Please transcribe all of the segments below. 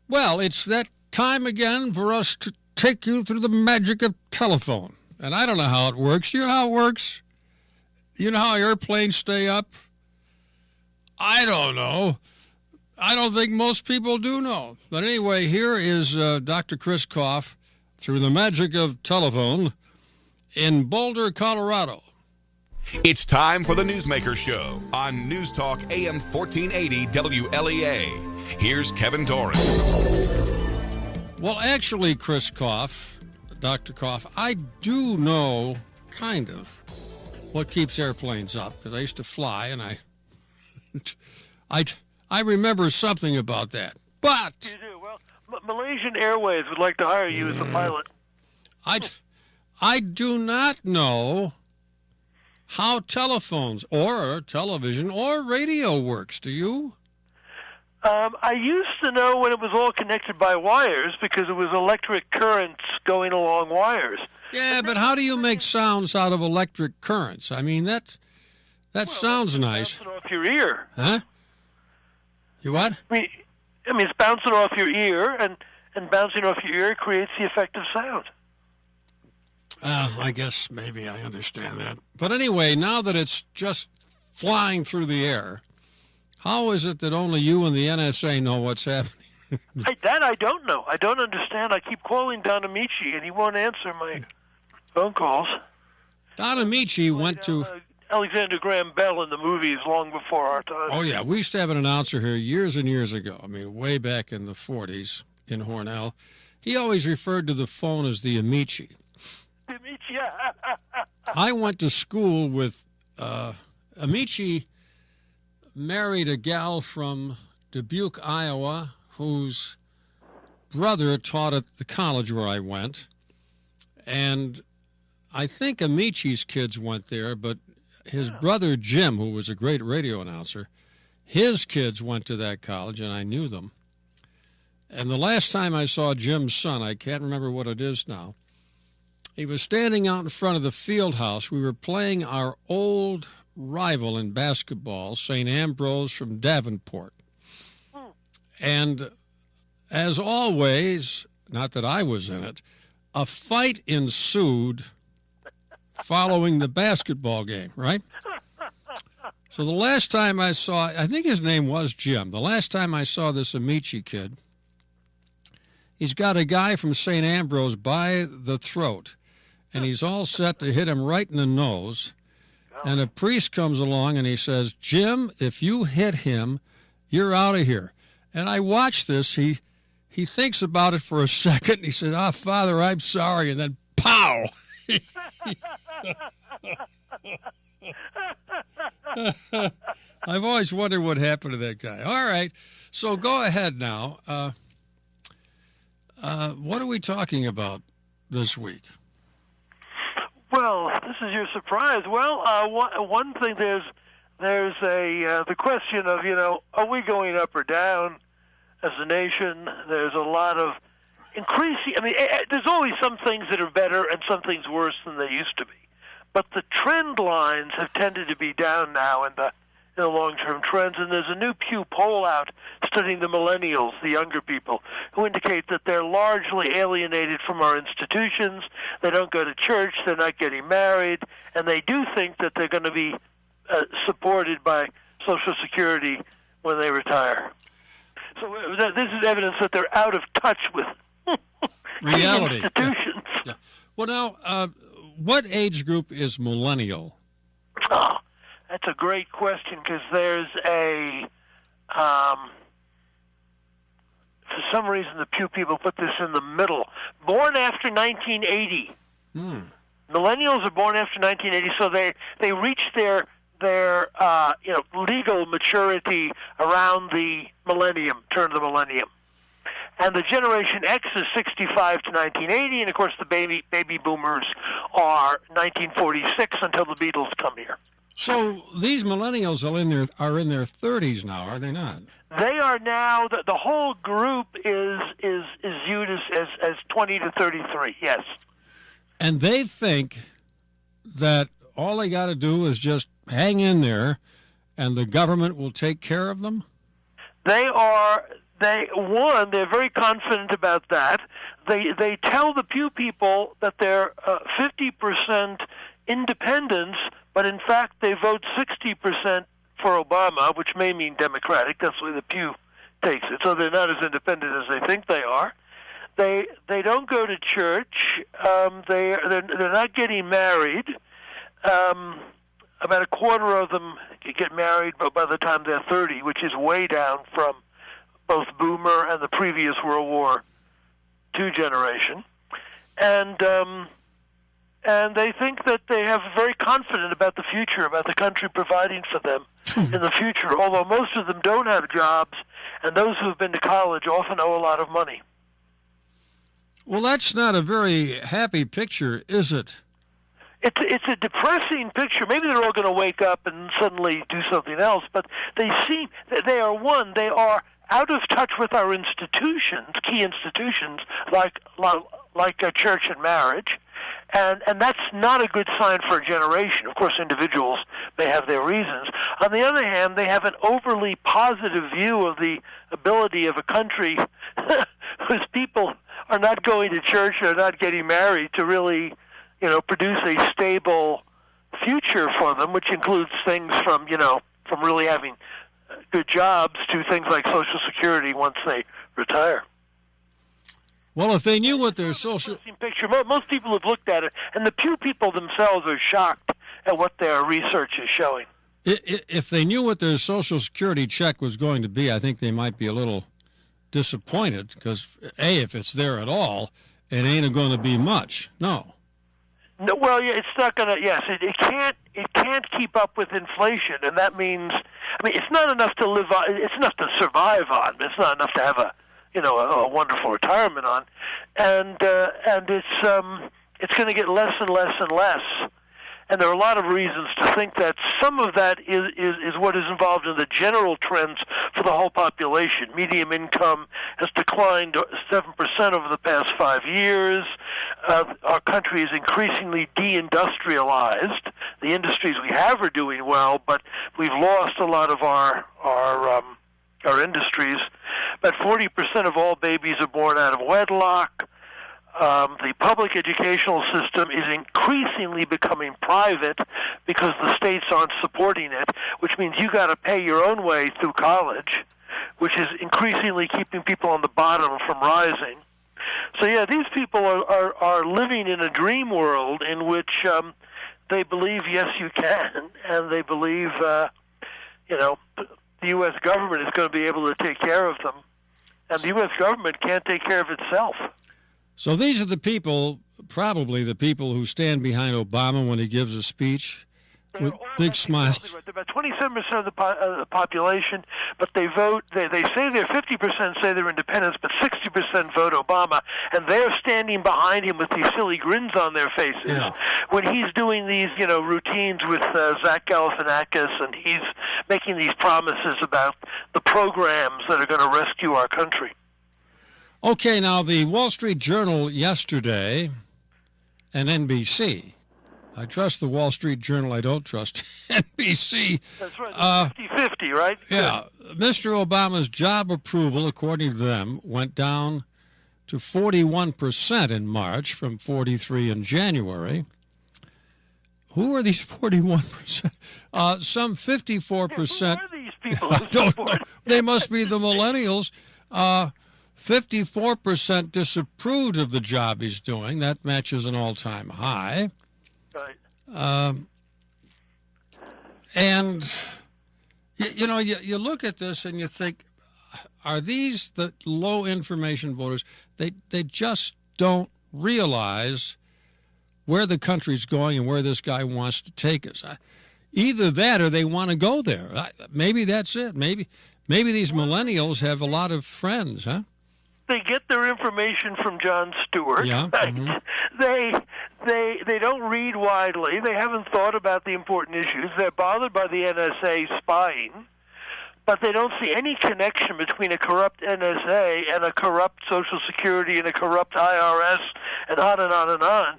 Well, it's that time again for us to take you through the magic of telephone. And I don't know how it works. You know how it works? You know how airplanes stay up? I don't know. I don't think most people do know. But anyway, here is Dr. Chris Kopff through the magic of telephone in Boulder, Colorado. It's time for the Newsmaker Show on News Talk AM 1480 WLEA. Here's Kevin Torres. Well, actually, Chris Kopff, Dr. Kopff, I do know kind of what keeps airplanes up, because I used to fly, and I remember something about that. But you do. Well, Malaysian Airways would like to hire you as a pilot. I do not know how telephones or television or radio works. Do you? I used to know when it was all connected by wires because it was electric currents going along wires. Yeah, but how do you make sounds out of electric currents? I mean, that sounds nice. Bouncing off your ear. Huh? You what? I mean, it's bouncing off your ear, and bouncing off your ear creates the effect of sound. I guess maybe I understand that. But anyway, now that it's just flying through the air, how is it that only you and the NSA know what's happening? That I don't know. I don't understand. I keep calling Don Amici, and he won't answer my phone calls. Don Amici went to Alexander Graham Bell in the movies long before our time. Oh, yeah. We used to have an announcer here years and years ago. I mean, way back in the 40s in Hornell. He always referred to the phone as the Amici. Amici. I went to school with Amici married a gal from Dubuque, Iowa, whose brother taught at the college where I went. And I think Amici's kids went there, but his brother Jim, who was a great radio announcer, his kids went to that college, and I knew them. And the last time I saw Jim's son, I can't remember what it is now, he was standing out in front of the field house. We were playing our old rival in basketball, St. Ambrose from Davenport. And as always, not that I was in it, a fight ensued following the basketball game, right? So the last time I saw, I think his name was Jim, the last time I saw this Amici kid, he's got a guy from St. Ambrose by the throat, and he's all set to hit him right in the nose. And a priest comes along and he says, Jim, if you hit him, you're out of here. And I watched this. He thinks about it for a second. And he said, Father, I'm sorry. And then, pow! I've always wondered what happened to that guy. All right. So go ahead now. What are we talking about this week? Well, this is your surprise. Well, one thing there's the question of, are we going up or down as a nation? There's a lot of increasing. I mean, there's always some things that are better and some things worse than they used to be. But the trend lines have tended to be down now in the long-term trends, and there's a new Pew poll out studying the millennials, the younger people, who indicate that they're largely alienated from our institutions. They don't go to church, they're not getting married, and they do think that they're going to be supported by Social Security when they retire. So this is evidence that they're out of touch with reality. Institutions. Yeah. Well, now, what age group is millennial? Oh, that's a great question, because there's for some reason the Pew people put this in the middle. Born after 1980. Millennials are born after 1980, so they reach their legal maturity around the millennium, turn of the millennium. And the Generation X is 65 to 1980, and of course the baby boomers are 1946 until the Beatles come here. So these millennials are in their 30s now, are they not? They are now, the whole group is viewed as 20 to 33, yes. And they think that all they got to do is just hang in there and the government will take care of them? They are they're very confident about that. They tell the Pew people that they're 50% independents, but in fact they vote 60% for Obama, which may mean Democratic. That's the way the Pew takes it. So they're not as independent as they think they are. They don't go to church. They're not getting married. About a quarter of them get married by the time they're 30, which is way down from both Boomer and the previous World War II generation. And they think that they have very confident about the future, about the country providing for them in the future, although most of them don't have jobs, and those who have been to college often owe a lot of money. Well, that's not a very happy picture, is it? It's a depressing picture. Maybe they're all going to wake up and suddenly do something else, but they are out of touch with our institutions, key institutions, like a church and marriage, and that's not a good sign for a generation. Of course, individuals may have their reasons. On the other hand, they have an overly positive view of the ability of a country whose people are not going to church or not getting married to really, produce a stable future for them, which includes things from really having good jobs to things like Social Security once they retire. Well, if they knew what their social picture, most people have looked at it, and the Pew people themselves are shocked at what their research is showing. If they knew what their Social Security check was going to be, I think they might be a little disappointed because, if it's there at all, it ain't going to be much. No. No, well, yeah, it's not going to. Yes, it can't keep up with inflation, and that means, it's not enough to live on. It's enough to survive on. But it's not enough to have a wonderful retirement on, and it's going to get less and less and less. And there are a lot of reasons to think that some of that is what is involved in the general trends for the whole population. Median income has declined 7% over the past 5 years. Our country is increasingly deindustrialized. The industries we have are doing well, but we've lost a lot of our industries. About 40% of all babies are born out of wedlock. The public educational system is increasingly becoming private because the states aren't supporting it, which means you got to pay your own way through college, which is increasingly keeping people on the bottom from rising. So yeah, these people are living in a dream world in which they believe yes you can, and they believe the U.S. government is going to be able to take care of them, and the U.S. government can't take care of itself. So these are the people, probably the people who stand behind Obama when he gives a speech with big smiles. Exactly right. About 27% of the population, but they vote. They say they're 50% say they're independents, but 60% vote Obama, and they're standing behind him with these silly grins on their faces when he's doing these, routines with Zach Galifianakis, and he's making these promises about the programs that are going to rescue our country. Okay, now the Wall Street Journal yesterday and NBC. I trust the Wall Street Journal. I don't trust NBC. That's right. 50-50, right? Yeah. Mr. Obama's job approval, according to them, went down to 41% in March from 43% in January. Who are these 41%? Some 54%. Who are these people? I don't know. They must be the millennials. 54% disapproved of the job he's doing. That matches an all-time high. Right. And, you look at this and you think, are these the low-information voters? They just don't realize where the country's going and where this guy wants to take us. Either that or they want to go there. Maybe that's it. Maybe these millennials have a lot of friends, huh? They get their information from Jon Stewart. Yeah. Right? Mm-hmm. They don't read widely. They haven't thought about the important issues. They're bothered by the NSA spying, but they don't see any connection between a corrupt NSA and a corrupt Social Security and a corrupt IRS and on and on and on.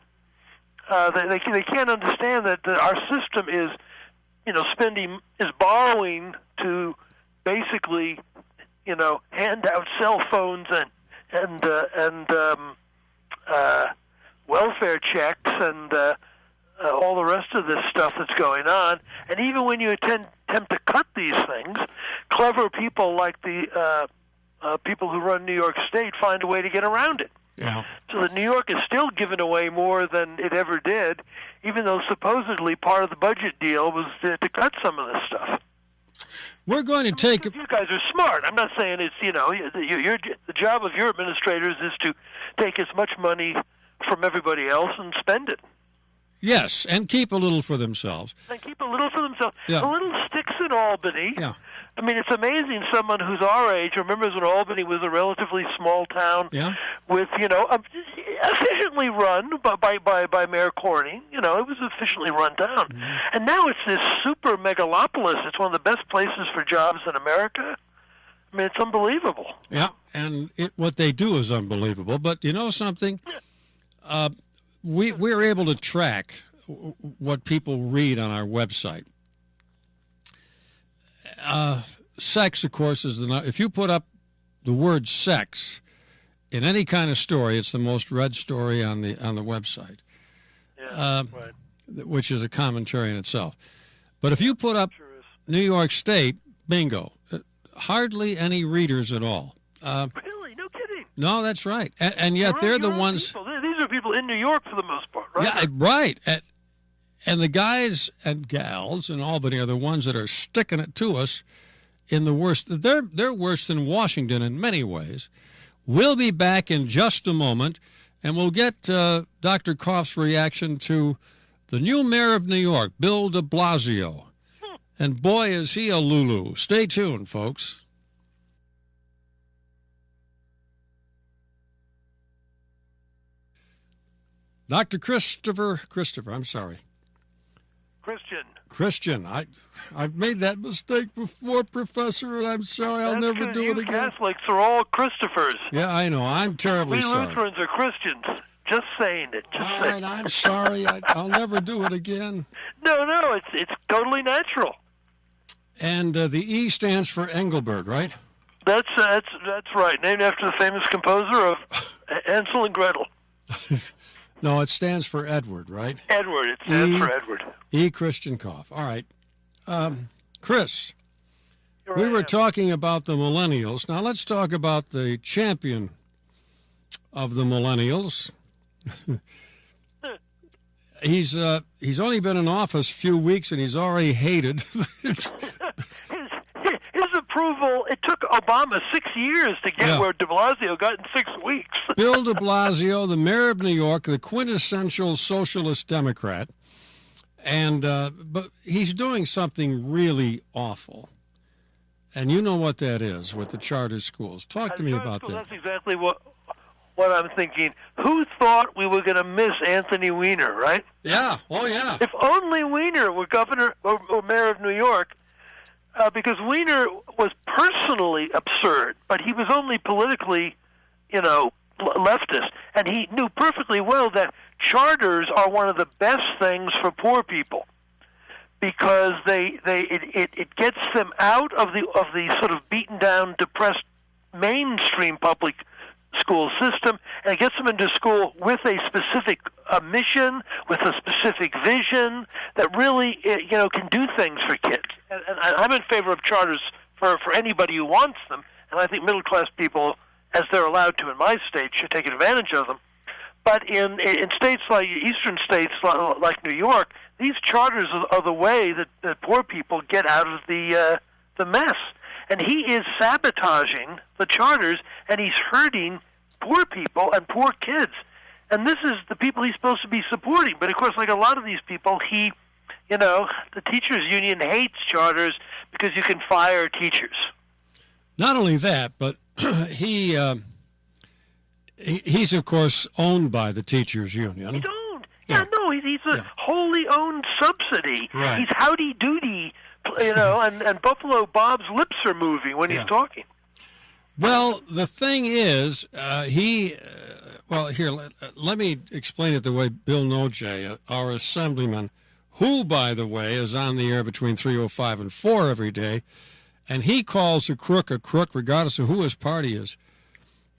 They can't understand that our system is, borrowing to basically, hand out cell phones and welfare checks and all the rest of this stuff that's going on. And even when you attempt to cut these things, clever people like the people who run New York State find a way to get around it. Yeah. So that New York is still giving away more than it ever did, even though supposedly part of the budget deal was to cut some of this stuff. We're going to take... You guys are smart. I'm not saying it's, the job of your administrators is to take as much money from everybody else and spend it. Yes, and keep a little for themselves. And keep a little for themselves. Yeah. A little sticks in Albany. Yeah. I mean, it's amazing someone who's our age remembers when Albany was a relatively small town with, efficiently run by Mayor Corning. It was an efficiently run town. Mm-hmm. And now it's this super megalopolis. It's one of the best places for jobs in America. I mean, it's unbelievable. Yeah, and what they do is unbelievable. But you know something? We're able to track what people read on our website. Sex, of course, is if you put up the word sex in any kind of story, it's the most read story on the website. Yeah, right. Which is a commentary in itself. But if you put up New York State, bingo, hardly any readers at all. Really? No kidding. No, that's right. And yet they're the ones... People. These are people in New York for the most part, right? Yeah, right. And the guys and gals in Albany are the ones that are sticking it to us in the worst. They're worse than Washington in many ways. We'll be back in just a moment, and we'll get Dr. Kopff's reaction to the new mayor of New York, Bill de Blasio. And boy, is he a Lulu. Stay tuned, folks. Dr. Christopher, I'm sorry. Christian. I've made that mistake before, Professor, and I'm sorry. I'll never do it again. Catholics are all Christophers. Yeah, I know. I'm terribly sorry. We Lutherans are Christians. Just saying it. All right, I'm sorry. I'll never do it again. No, it's totally natural. And the E stands for Engelbert, right? That's right. Named after the famous composer of Hansel and Gretel. No, it stands for Edward, right? Edward. It stands for Edward. E. Christian Kopff. All right. Chris, we were talking about the millennials. Now let's talk about the champion of the millennials. He's only been in office a few weeks, and he's already hated. His approval, it took Obama 6 years to get where de Blasio got in 6 weeks. Bill de Blasio, the mayor of New York, the quintessential socialist Democrat, and but he's doing something really awful. And you know what that is with the charter schools. Talk to me about that. That's exactly what I'm thinking. Who thought we were going to miss Anthony Weiner, right? Yeah. Oh, yeah. If only Weiner were governor or mayor of New York, because Weiner was personally absurd, but he was only politically, leftist, and he knew perfectly well that charters are one of the best things for poor people because it gets them out of the sort of beaten down, depressed mainstream public school system, and it gets them into school with a specific mission, with a specific vision that really, can do things for kids. And I'm in favor of charters for anybody who wants them, and I think middle-class people, as they're allowed to in my state, should take advantage of them. But in states like eastern states like New York, these charters are the way that poor people get out of the mess. And he is sabotaging the charters, and he's hurting poor people and poor kids. And this is the people he's supposed to be supporting. But, of course, like a lot of these people, the teachers' union hates charters because you can fire teachers. Not only that, but he's, of course, owned by the teachers' union. He's owned. Yeah, no, he's a wholly owned subsidy. Right. He's howdy doody. And Buffalo Bob's lips are moving when he's talking. Well, the thing is, let me explain it the way Bill Noje, our assemblyman, who, by the way, is on the air between 3:05 and 4 every day, and he calls a crook regardless of who his party is.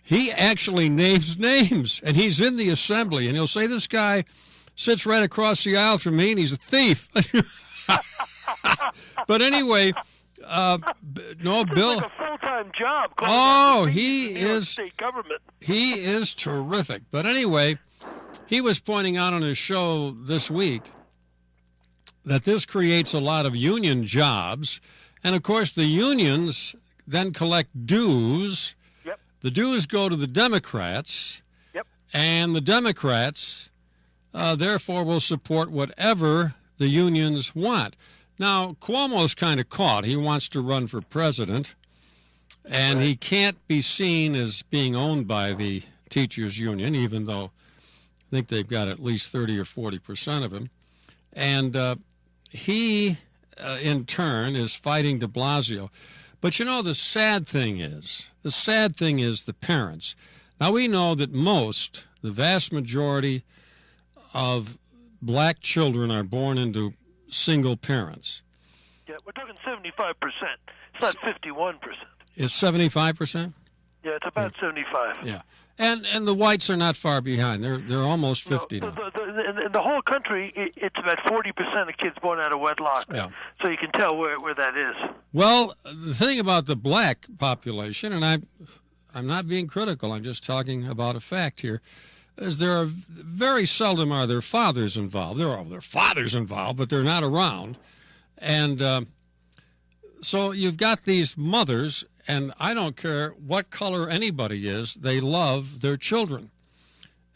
He actually names names, and he's in the assembly, and he'll say, this guy sits right across the aisle from me, and he's a thief. But anyway, no, Bill. It's like a full-time job. Oh, he is. State government. He is terrific. But anyway, he was pointing out on his show this week that this creates a lot of union jobs, and of course the unions then collect dues. Yep. The dues go to the Democrats. Yep. And the Democrats, therefore, will support whatever the unions want. Now, Cuomo's kind of caught. He wants to run for president, and he can't be seen as being owned by the teachers' union, even though I think they've got at least 30 or 40% of him. And he, in turn, is fighting de Blasio. But, you know, the sad thing is the parents. Now, we know that the vast majority of black children are born into single parents. Yeah, we're talking 75%. It's not 51%. It's 75%? Yeah, it's about 75. Yeah. And the whites are not far behind. They're almost 50 now. In the whole country, it's about 40% of kids born out of wedlock. Yeah. So you can tell where that is. Well, the thing about the black population, and I'm not being critical, I'm just talking about a fact here, is there are very seldom are their fathers involved. There are their fathers involved, but they're not around. And so you've got these mothers, and I don't care what color anybody is, they love their children.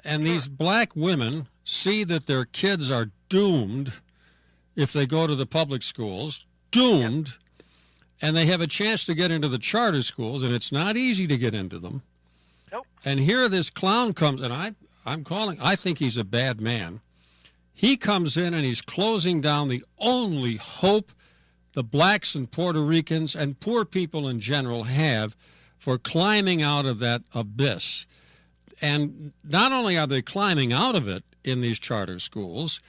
And these black women see that their kids are doomed if they go to the public schools, doomed, and they have a chance to get into the charter schools, and it's not easy to get into them. Nope. And here this clown comes, and I think he's a bad man. He comes in and he's closing down the only hope the blacks and Puerto Ricans and poor people in general have for climbing out of that abyss. And not only are they climbing out of it in these charter schools,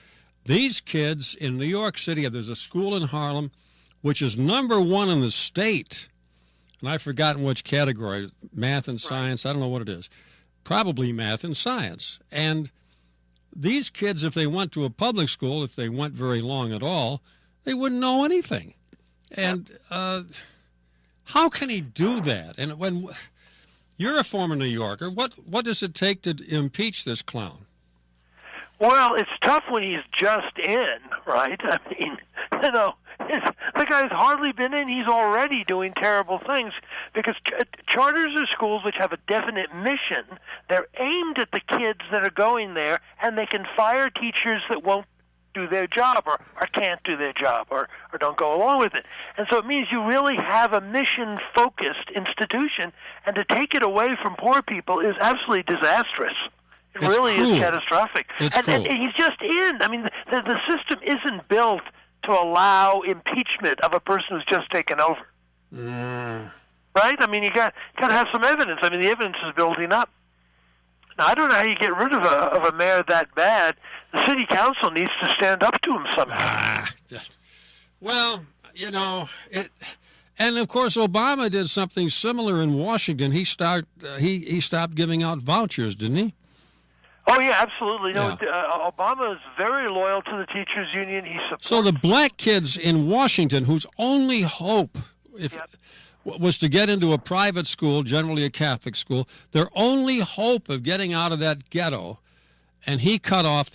these kids in New York City, there's a school in Harlem which is #1 in the state, and I've forgotten which category, math and science, I don't know what it is. Probably math and science. And these kids, if they went to a public school, if they went very long at all, they wouldn't know anything. And how can he do that? And when you're a former New Yorker, what does it take to impeach this clown? Well, it's tough when he's just in, right? I mean, you know, the guy's hardly been in. He's already doing terrible things because charters are schools which have a definite mission. They're aimed at the kids that are going there, and they can fire teachers that won't do their job or can't do their job or don't go along with it. And so it means you really have a mission-focused institution, and to take it away from poor people is absolutely disastrous. It it's really cruel. Is catastrophic. And he's just in. I mean, the system isn't built to allow impeachment of a person who's just taken over. Right? I mean, you got to have some evidence. I mean, the evidence is building up. Now, I don't know how you get rid of a mayor that bad. The city council needs to stand up to him somehow. Well, you know, and of course Obama did something similar in Washington. He stopped giving out vouchers, didn't he? Oh yeah, absolutely. Yeah. No, Obama is very loyal to the teachers union. He supports. So the black kids in Washington, whose only hope was to get into a private school, generally a Catholic school, their only hope of getting out of that ghetto, and he cut off.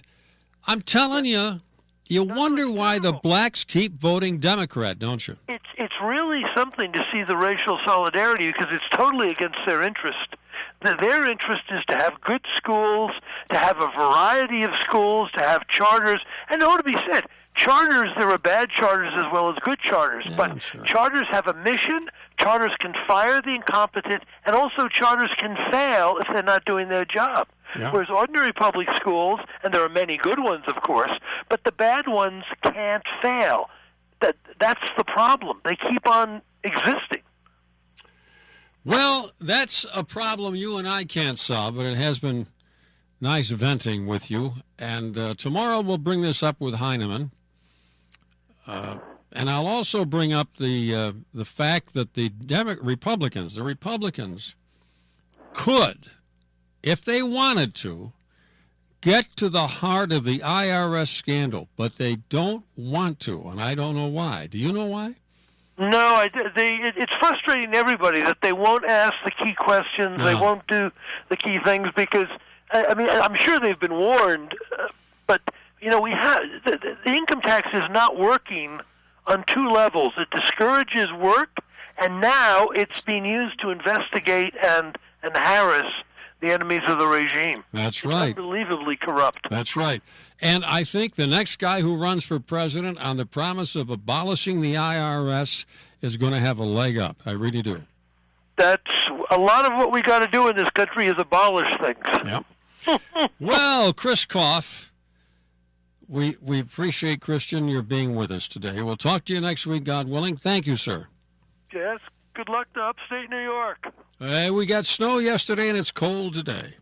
I'm telling you, you wonder why the blacks keep voting Democrat, don't you? It's really something to see the racial solidarity because it's totally against their interest. Their interest is to have good schools, to have a variety of schools, to have charters. And it ought to be said, charters, there are bad charters as well as good charters. Yeah, but sure. Charters have a mission, charters can fire the incompetent, and also charters can fail if they're not doing their job. Yeah. Whereas ordinary public schools, and there are many good ones, of course, but the bad ones can't fail. That's the problem. They keep on existing. Well, that's a problem you and I can't solve, but it has been nice venting with you. And tomorrow we'll bring this up with Heinemann. And I'll also bring up the fact that the Republicans could, if they wanted to, get to the heart of the IRS scandal, but they don't want to, and I don't know why. Do you know why? No, it's frustrating everybody that they won't ask the key questions, No. they won't do the key things because, I mean, I'm sure they've been warned, but, we have, the income tax is not working on two levels. It discourages work, and now it's being used to investigate and harass the enemies of the regime. That's right. It's unbelievably corrupt. That's right. And I think the next guy who runs for president on the promise of abolishing the IRS is going to have a leg up. I really do. That's a lot of what we got to do in this country is abolish things. Yep. Well, Chris Kopff, we appreciate, Christian, your being with us today. We'll talk to you next week, God willing. Thank you, sir. Yes. Good luck to upstate New York. We got snow yesterday, and it's cold today.